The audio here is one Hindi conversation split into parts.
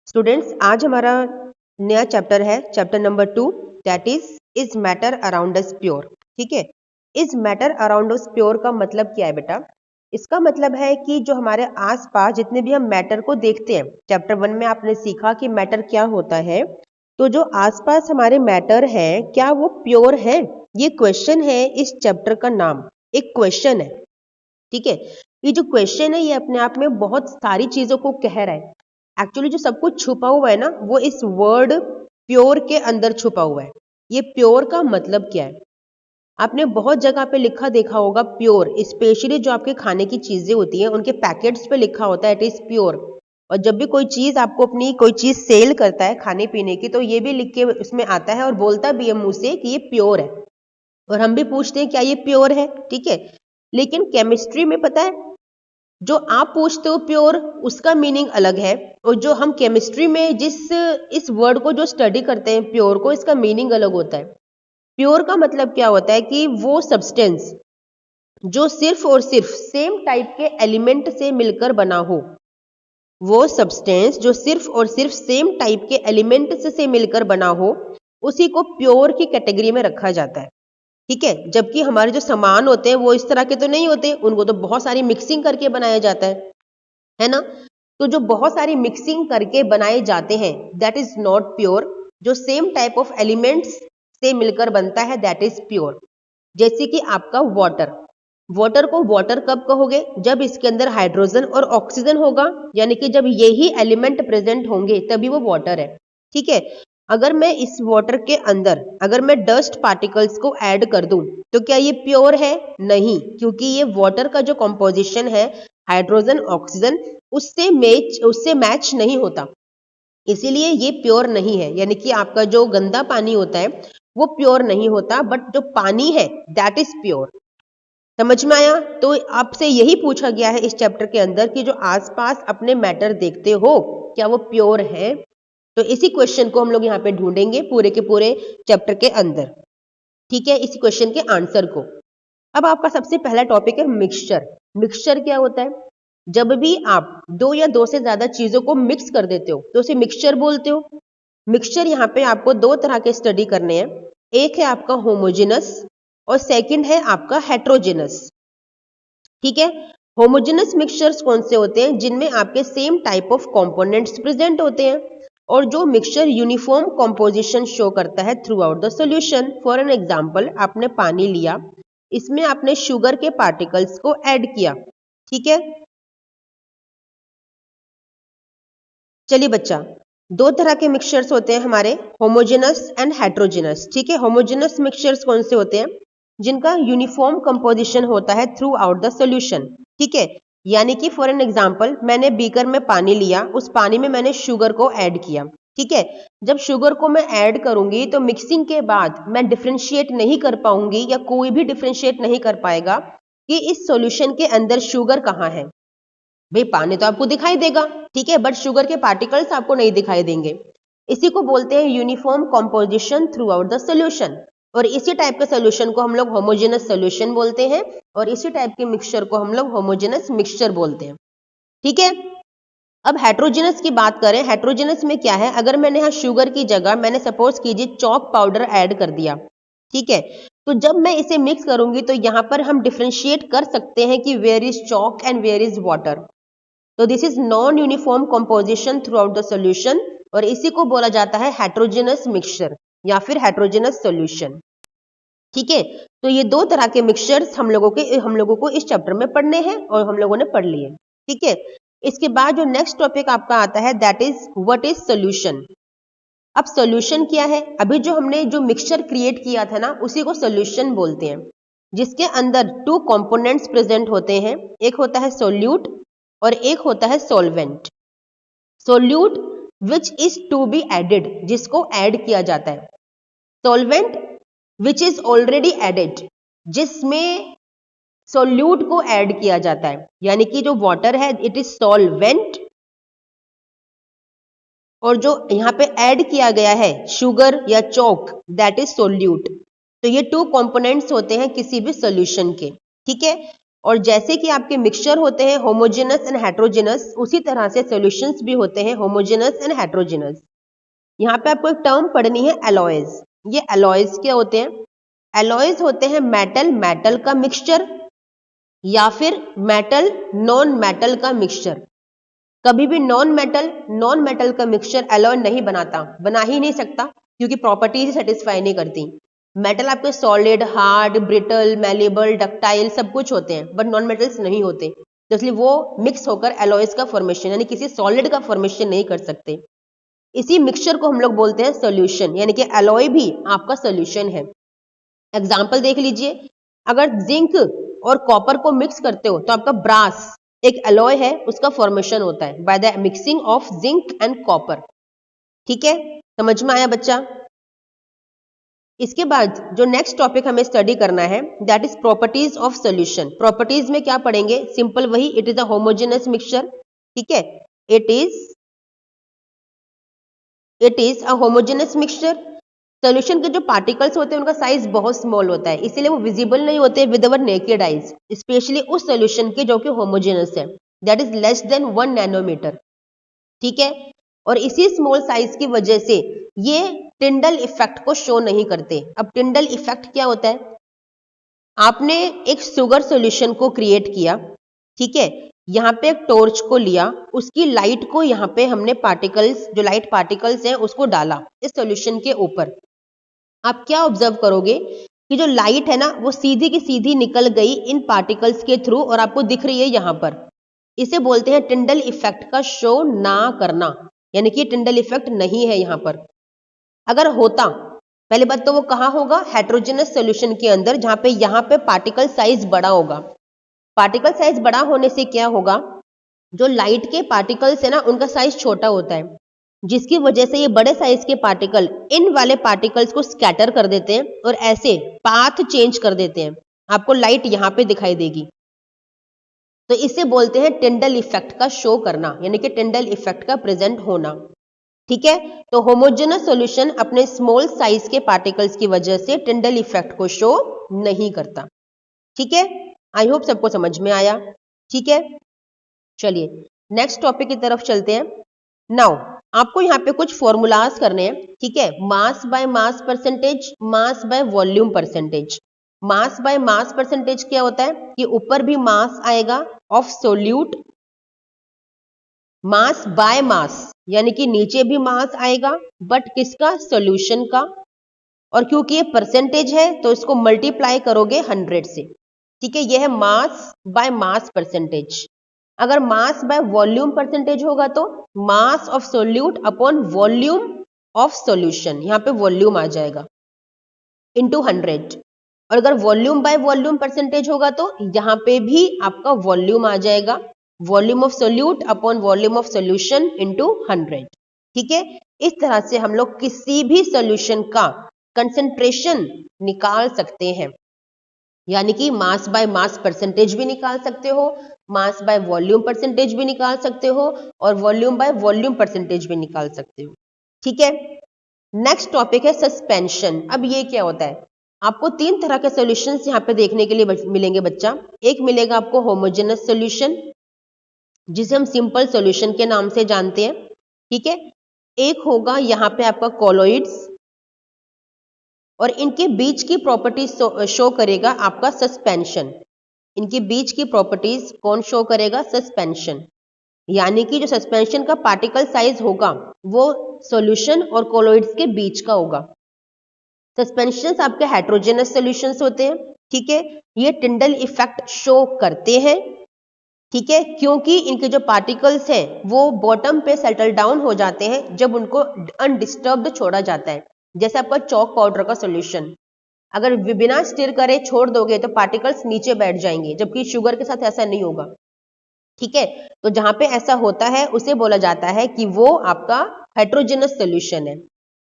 स्टूडेंट्स, आज हमारा नया चैप्टर है, chapter number 2, that is matter around us pure. ठीक है, is matter around us pure का मतलब क्या है बेटा? इसका मतलब है कि जो हमारे आसपास जितने भी हम मैटर को देखते हैं, चैप्टर 1 में आपने सीखा कि मैटर क्या होता है। तो जो आसपास हमारे मैटर है, क्या वो प्योर है? ये क्वेश्चन है इस चैप्टर का नाम, एक क्वेश्चन है। ठीक है, ये जो क्वेश्चन है ये अपने आप में बहुत सारी चीजों को कह रहा है। एक्चुअली जो सब कुछ छुपा हुआ है ना, वो इस वर्ड प्योर के अंदर छुपा हुआ है। ये प्योर का मतलब क्या है? आपने बहुत जगह पे लिखा देखा होगा प्योर, स्पेशली जो आपके खाने की चीजें होती हैं उनके पैकेट्स पे लिखा होता है इट इज प्योर। और जब भी कोई चीज आपको अपनी कोई चीज सेल करता है खाने पीने की, तो ये भी लिख के उसमें आता है और बोलता भी है मुंह से कि ये प्योर है। और हम भी पूछते हैं क्या ये प्योर है? ठीक है, लेकिन केमिस्ट्री में पता है, जो आप पूछते हो प्योर, उसका मीनिंग अलग है। और जो हम केमिस्ट्री में इस वर्ड को जो स्टडी करते हैं प्योर को, इसका मीनिंग अलग होता है। प्योर का मतलब क्या होता है कि वो सब्सटेंस जो सिर्फ और सिर्फ सेम टाइप के एलिमेंट से मिलकर बना हो, वो सब्सटेंस जो सिर्फ और सिर्फ सेम टाइप के एलिमेंट से मिलकर बना हो, उसी को प्योर की कैटेगरी में रखा जाता है। ठीक है, जबकि हमारे जो सामान होते हैं वो इस तरह के तो नहीं होते, उनको तो बहुत सारी मिक्सिंग करके बनाया जाता है ना? तो जो बहुत सारी मिक्सिंग करके बनाए जाते हैं, दैट इज नॉट प्योर। जो सेम टाइप ऑफ एलिमेंट्स से मिलकर बनता है, दैट इज प्योर। जैसे कि आपका वाटर, वाटर को वाटर कब कहोगे? जब इसके अंदर हाइड्रोजन और ऑक्सीजन होगा, यानी कि जब यही एलिमेंट प्रेजेंट होंगे तभी वो वाटर है। ठीक है, अगर मैं इस वाटर के अंदर अगर मैं डस्ट पार्टिकल्स को ऐड कर दूं, तो क्या ये प्योर है? नहीं, क्योंकि ये वाटर का जो कंपोजिशन है, हाइड्रोजन ऑक्सीजन, उससे मैच नहीं होता, इसीलिए ये प्योर नहीं है। यानी कि आपका जो गंदा पानी होता है वो प्योर नहीं होता, बट जो पानी है दैट इज प्योर। समझ में आया? तो आपसे यही पूछा गया है इस चैप्टर के अंदर कि जो आसपास अपने मैटर देखते हो, क्या वो प्योर है? तो इसी क्वेश्चन को हम लोग यहाँ पे ढूंढेंगे पूरे के पूरे चैप्टर के अंदर। ठीक है, इसी क्वेश्चन के आंसर को। अब आपका सबसे पहला टॉपिक है मिक्सचर। मिक्सचर क्या होता है? जब भी आप दो या दो से ज्यादा चीजों को मिक्स कर देते हो तो उसे मिक्सचर बोलते हो। मिक्सचर यहाँ पे आपको दो तरह के स्टडी करने हैं। एक है आपका होमोजेनस और सेकंड है आपका हेट्रोजेनस। ठीक है, होमोजेनस मिक्सचर्स कौन से होते हैं? जिनमें आपके same type of components present होते हैं और जो मिक्सचर यूनिफॉर्म कंपोजिशन शो करता है through out the solution. For an example, आपने पानी लिया, इसमें आपने शुगर के पार्टिकल्स को ऐड किया। ठीक है, चलिए बच्चा, दो तरह के मिक्सचर्स होते हैं हमारे, होमोजेनस एंड हेट्रोजेनस। ठीक है, होमोजेनस मिक्सचर्स कौन से होते हैं? जिनका यूनिफॉर्म कंपोजिशन होता है थ्रू आउट द सोल्यूशन। ठीक है, यानी कि फॉर एन एग्जांपल, मैंने बीकर में पानी लिया, उस पानी में मैंने शुगर को ऐड किया। ठीक है, जब शुगर को मैं ऐड करूंगी तो मिक्सिंग के बाद मैं डिफ्रेंशिएट नहीं कर पाऊंगी, या कोई भी डिफ्रेंशिएट नहीं कर पाएगा कि इस सॉल्यूशन के अंदर शुगर कहाँ है। भाई पानी तो आपको दिखाई देगा, ठीक है, बट शुगर के पार्टिकल्स आपको नहीं दिखाई देंगे। इसी को बोलते हैं uniform composition throughout the solution. और इसी टाइप के सोल्यूशन को हम लोग होमोजेनस सोल्यूशन बोलते हैं, और इसी टाइप के मिक्सचर को हम लोग होमोजेनस मिक्सचर बोलते हैं। ठीक है, अब हेट्रोजेनस की बात करें। हेट्रोजेनस में क्या है? अगर मैंने यहाँ शुगर की जगह मैंने सपोज कीजिए चॉक पाउडर ऐड कर दिया। ठीक है, तो जब मैं इसे मिक्स करूंगी तो यहाँ पर हम डिफ्रेंशिएट कर सकते हैं कि where is chalk and where is water. तो this is non uniform composition throughout the solution, और इसी को बोला जाता है हेट्रोजेनस मिक्सचर या फिर हेट्रोजेनस सोल्यूशन। ठीक है, तो ये दो तरह के मिक्सचर्स हम लोगों को इस चैप्टर में पढ़ने हैं और हम लोगों ने पढ़ लिए। ठीक है, इसके बाद जो नेक्स्ट टॉपिक आपका आता है that is what is solution. अब सोल्यूशन क्या है? अभी जो हमने जो मिक्सचर क्रिएट किया था ना, उसी को सोल्यूशन बोलते हैं, जिसके अंदर टू कंपोनेंट्स प्रेजेंट होते हैं। एक होता है सोल्यूट और एक होता है solvent. Solute which is to be added, जिसको ऐड किया जाता है। Solvent which is already added, जिसमें सोल्यूट को ऐड किया जाता है। यानी कि जो वाटर है इट इज सॉल्वेंट, और जो यहाँ पे ऐड किया गया है शुगर या चॉक, दैट इज सोल्यूट। तो ये टू कंपोनेंट्स होते हैं किसी भी सोल्यूशन के। ठीक है, और जैसे कि आपके मिक्सचर होते हैं होमोजेनस एंड हेट्रोजेनस, उसी तरह से सॉल्यूशंस भी होते हैं होमोजेनस एंड हेट्रोजेनस। यहाँ पे आपको एक टर्म पढ़नी है एलॉयज। ये एलॉयज क्या होते हैं? एलॉयज होते हैं मेटल मेटल का मिक्सचर या फिर मेटल नॉन मेटल का मिक्सचर। कभी भी नॉन मेटल का मिक्सचर एलॉय नहीं बनाता, बना ही नहीं सकता, क्योंकि प्रॉपर्टीज सेटिस्फाई नहीं करती। मेटल आपके solid, hard, brittle, malleable, ductile सब कुछ होते हैं, बट नॉन मेटल्स नहीं होते, तो इसलिए वो मिक्स होकर एलॉयज का फॉर्मेशन यानी किसी सॉलिड का फॉर्मेशन नहीं कर सकते। इसी मिक्सचर को हम लोग बोलते हैं सोल्यूशन, यानी कि एलॉय भी आपका सोल्यूशन है। एग्जाम्पल देख लीजिए, अगर जिंक और कॉपर को मिक्स करते हो तो आपका ब्रास एक एलॉय है, उसका फॉर्मेशन होता है by the mixing of zinc and copper. ठीक है, समझ में आया बच्चा? इसके बाद जो नेक्स्ट टॉपिक हमें स्टडी करना है that is properties of solution. Properties में क्या पढ़ेंगे? सिंपल वही, it is a homogeneous mixture. ठीक है, it is a homogeneous mixture. Solution के जो पार्टिकल्स होते हैं उनका साइज बहुत स्मॉल होता है, इसीलिए वो विजिबल नहीं होते with our naked eyes, specially उस सोल्यूशन के जो कि होमोजेनस है, that is less than 1 nanometre. ठीक है, और इसी स्मॉल साइज की वजह से ये टिंडल इफेक्ट को शो नहीं करते। अब टिंडल इफेक्ट क्या होता है? आपने एक शुगर सॉल्यूशन को क्रिएट किया, ठीक है, यहाँ पे एक टॉर्च को लिया, उसकी लाइट को यहाँ पे हमने पार्टिकल्स, जो लाइट पार्टिकल्स हैं उसको डाला इस सॉल्यूशन के ऊपर। आप क्या ऑब्जर्व करोगे कि जो लाइट है ना वो सीधी की सीधी निकल गई इन पार्टिकल्स के थ्रू और आपको दिख रही है यहाँ पर। इसे बोलते हैं टिंडल इफेक्ट का शो ना करना, यानी कि टिंडल इफेक्ट नहीं है यहाँ पर। अगर होता, पहली बात तो वो कहाँ होगा? हेट्रोजेनस सॉल्यूशन के अंदर, जहां पे यहाँ पे पार्टिकल साइज बड़ा होगा। पार्टिकल साइज बड़ा होने से क्या होगा? जो लाइट के पार्टिकल्स है ना उनका साइज छोटा होता है, जिसकी वजह से ये बड़े साइज के पार्टिकल इन वाले पार्टिकल्स को स्कैटर कर देते हैं और ऐसे पाथ चेंज कर देते हैं, आपको लाइट यहाँ पे दिखाई देगी। तो इसे बोलते हैं टिंडल इफेक्ट का शो करना, यानी कि टिंडल इफेक्ट का प्रेजेंट होना। ठीक है, तो होमोजेनस सॉल्यूशन अपने स्मॉल साइज के पार्टिकल्स की वजह से टिंडल इफेक्ट को शो नहीं करता। ठीक है, आई होप सबको समझ में आया। ठीक है, चलिए नेक्स्ट टॉपिक की तरफ चलते हैं। नाउ आपको यहाँ पे कुछ फॉर्मूलाज करने हैं। ठीक है, mass by mass percentage, mass by volume percentage. Mass by mass percentage क्या होता है कि ऊपर भी मास आएगा of solute, mass by mass यानी कि नीचे भी मास आएगा बट किसका? सॉल्यूशन का। और क्योंकि ये परसेंटेज है तो इसको मल्टीप्लाई करोगे 100 से। ठीक है, यह है मास बाय मास परसेंटेज। अगर मास बाय वॉल्यूम परसेंटेज होगा तो mass of solute upon volume of solution, यहां पे वॉल्यूम आ जाएगा इनटू 100। और अगर वॉल्यूम बाय वॉल्यूम परसेंटेज होगा तो यहां पे भी आपका वॉल्यूम आ जाएगा, volume of solute upon volume of solution into 100। ठीक है, इस तरह से हम लोग किसी भी सॉल्यूशन का कंसंट्रेशन निकाल सकते हैं, यानी कि मास बाय मास परसेंटेज भी निकाल सकते हो, मास बाय वॉल्यूम परसेंटेज भी निकाल सकते हो, और वॉल्यूम बाय वॉल्यूम परसेंटेज भी निकाल सकते हो। ठीक है, नेक्स्ट टॉपिक है सस्पेंशन। अब ये क्या होता है? आपको 3 तरह के सॉल्यूशंस यहाँ पे देखने के लिए मिलेंगे बच्चा। एक मिलेगा आपको होमोजेनस सॉल्यूशन, जिसे हम सिंपल सॉल्यूशन के नाम से जानते हैं। ठीक है, एक होगा यहाँ पे आपका कॉलोइड्स, और इनके बीच की प्रॉपर्टीज शो करेगा आपका सस्पेंशन। इनके बीच की प्रॉपर्टीज कौन शो करेगा? सस्पेंशन। यानी कि जो सस्पेंशन का पार्टिकल साइज होगा वो सॉल्यूशन और कोलोइड्स के बीच का होगा। सस्पेंशंस आपके हेट्रोजेनस सॉल्यूशंस होते हैं। ठीक है, ये टिंडल इफेक्ट शो करते हैं। ठीक है, क्योंकि इनके जो पार्टिकल्स हैं वो बॉटम पे सेटल डाउन हो जाते हैं जब उनको अनडिस्टर्ब्ड छोड़ा जाता है। जैसे आपका चॉक पाउडर का सॉल्यूशन, अगर बिना स्टिर करे छोड़ दोगे तो पार्टिकल्स नीचे बैठ जाएंगे, जबकि शुगर के साथ ऐसा नहीं होगा। ठीक है, तो जहां पे ऐसा होता है उसे बोला जाता है कि वो आपका हेट्रोजेनस सॉल्यूशन है।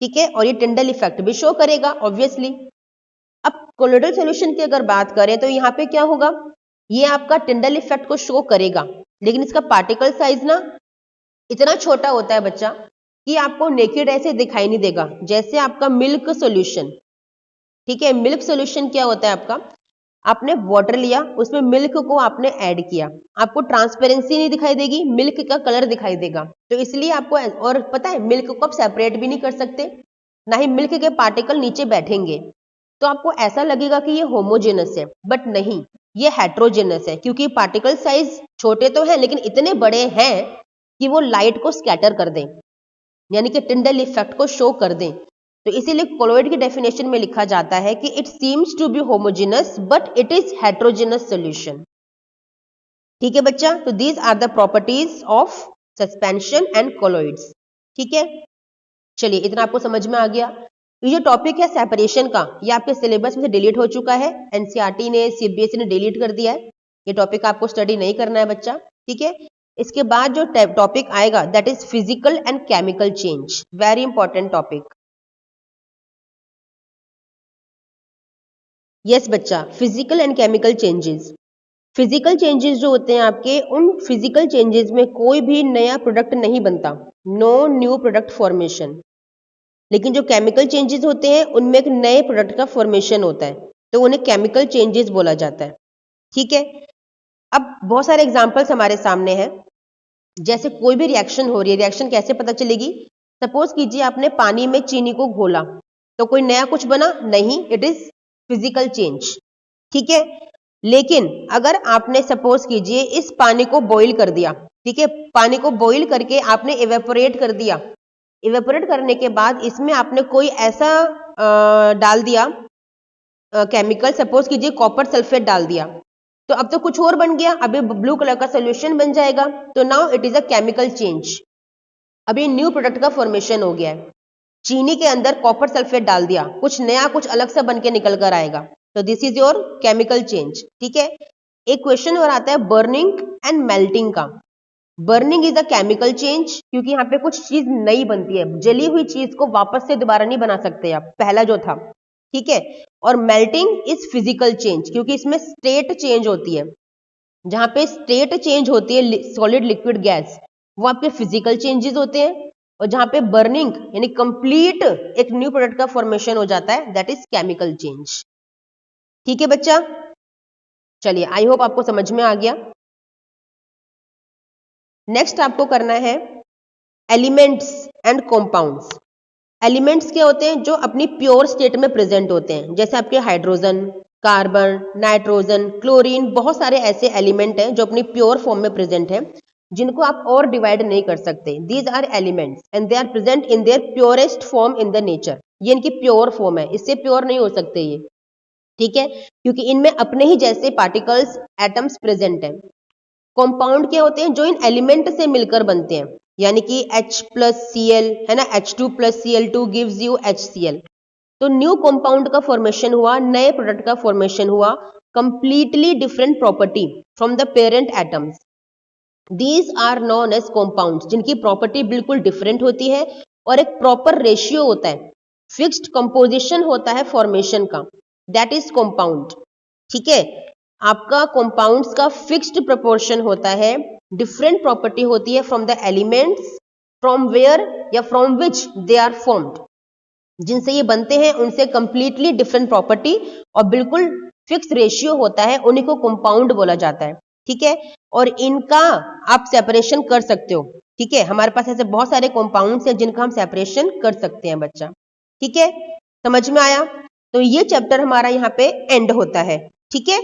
ठीक है, और ये टिंडल इफेक्ट भी शो करेगा ऑब्वियसली। अब कोलोइडल सॉल्यूशन की अगर बात करें तो यहाँ पे क्या होगा? ये आपका टिंडल इफेक्ट को शो करेगा, लेकिन इसका पार्टिकल साइज ना इतना छोटा होता है बच्चा कि आपको नेकेड ऐसे दिखाई नहीं देगा, जैसे आपका मिल्क सॉल्यूशन। ठीक है, मिल्क सॉल्यूशन क्या होता है आपका? आपने वाटर लिया, उसमें मिल्क को आपने ऐड किया, आपको ट्रांसपेरेंसी नहीं दिखाई देगी, मिल्क का कलर दिखाई देगा। तो इसलिए आपको, और पता है मिल्क को आप सेपरेट भी नहीं कर सकते, ना ही मिल्क के पार्टिकल नीचे बैठेंगे, तो आपको ऐसा लगेगा कि ये होमोजेनस है, बट नहीं, ये हेट्रोजेनस है, क्योंकि पार्टिकल साइज छोटे तो हैं लेकिन इतने बड़े हैं कि वो लाइट को स्कैटर कर दें, यानी कि टिंडल इफेक्ट को शो कर दें। तो इसीलिए कोलोइड की डेफिनेशन में लिखा जाता है कि it seems to be homogeneous but it is heterogeneous solution. ठीक है बच्चा, तो these are the properties of suspension and colloids. ठीक है, चलिए इतना आपको समझ में आ गया। ये जो टॉपिक है सेपरेशन का, ये आपके सिलेबस में से डिलीट हो चुका है, एनसीईआरटी ने, सीबीएसई ने डिलीट कर दिया है, ये टॉपिक आपको स्टडी नहीं करना है बच्चा। ठीक है, इसके बाद जो टॉपिक आएगा that is physical and chemical change, very important topic. Yes बच्चा, physical and chemical changes. Physical changes जो होते हैं आपके, उन फिजिकल चेंजेस में कोई भी नया प्रोडक्ट नहीं बनता, नो न्यू प्रोडक्ट फॉर्मेशन। लेकिन जो केमिकल चेंजेस होते हैं उनमें एक नए प्रोडक्ट का फॉर्मेशन होता है, तो उन्हें केमिकल चेंजेस बोला जाता है। ठीक है, अब बहुत सारे एग्जांपल्स हमारे सामने हैं। जैसे कोई भी रिएक्शन हो रही है, रिएक्शन कैसे पता चलेगी? सपोज कीजिए आपने पानी में चीनी को घोला, तो कोई नया कुछ बना? नहीं, इट इज फिजिकल चेंज। ठीक है, लेकिन अगर आपने सपोज कीजिए इस पानी को बॉईल कर दिया, ठीक है, पानी को बॉईल करके आपने इवेपोरेट कर दिया, इवेपोरेट करने के बाद इसमें आपने कोई ऐसा डाल दिया केमिकल, सपोज कीजिए कॉपर सल्फेट डाल दिया, तो अब तो कुछ और बन गया, अभी ब्लू कलर का सोल्यूशन बन जाएगा, तो now it is a chemical change. अभी न्यू प्रोडक्ट का फॉर्मेशन हो गया है। चीनी के अंदर कॉपर सल्फेट डाल दिया, कुछ नया कुछ अलग सा बन के निकल कर आएगा, तो this is your chemical change. ठीक है, एक क्वेश्चन और आता है बर्निंग एंड मेल्टिंग का। Burning is a chemical change, क्योंकि यहाँ पे कुछ चीज नई बनती है, जली हुई चीज को वापस से दोबारा नहीं बना सकते आप, पहला जो था। ठीक है, और मेल्टिंग इज फिजिकल चेंज, क्योंकि इसमें स्टेट चेंज होती है। जहां पे स्टेट चेंज होती है सॉलिड लिक्विड गैस, वो आपके फिजिकल चेंजेस होते हैं, और जहां पे बर्निंग यानी कंप्लीट एक न्यू प्रोडक्ट का फॉर्मेशन हो जाता है, दैट इज केमिकल चेंज। ठीक है बच्चा, चलिए आई होप आपको समझ में आ गया। नेक्स्ट आपको करना है एलिमेंट्स एंड कंपाउंड्स। एलिमेंट्स क्या होते हैं? जो अपनी प्योर स्टेट में प्रेजेंट होते हैं, जैसे आपके हाइड्रोजन, कार्बन, नाइट्रोजन, क्लोरीन, बहुत सारे ऐसे एलिमेंट हैं जो अपनी प्योर फॉर्म में प्रेजेंट है, जिनको आप और डिवाइड नहीं कर सकते। These are elements and they are present in their purest form in the nature. ये इनकी प्योर फॉर्म है, इससे प्योर नहीं हो सकते ये। ठीक है, क्योंकि इनमें अपने ही जैसे पार्टिकल्स, एटम्स प्रेजेंट हैं। कंपाउंड क्या होते हैं? जो इन एलिमेंट से मिलकर बनते हैं, यानी कि H प्लस Cl है ना, H2 plus Cl2 gives you HCl। तो न्यू कंपाउंड का फॉर्मेशन हुआ, नए प्रोडक्ट का फॉर्मेशन हुआ, completely different property from the parent atoms. These are known as compounds, जिनकी प्रॉपर्टी बिल्कुल डिफरेंट होती है और एक प्रॉपर रेशियो होता है, फिक्स्ड कंपोजिशन होता है फॉर्मेशन का, दैट इज कंपाउंड। ठीक है, आपका कंपाउंड्स का फिक्स्ड प्रोपोर्शन होता है, डिफरेंट प्रॉपर्टी होती है from the elements from where या from which they are formed, जिनसे ये बनते हैं उनसे कंप्लीटली डिफरेंट प्रॉपर्टी और बिल्कुल फिक्स रेशियो होता है, उन्हीं को कंपाउंड बोला जाता है। ठीक है, और इनका आप सेपरेशन कर सकते हो। ठीक है, हमारे पास ऐसे बहुत सारे कंपाउंड्स हैं जिनका हम सेपरेशन कर सकते हैं बच्चा। ठीक है, समझ में आया? तो ये चैप्टर हमारा यहाँ पे एंड होता है। ठीक है।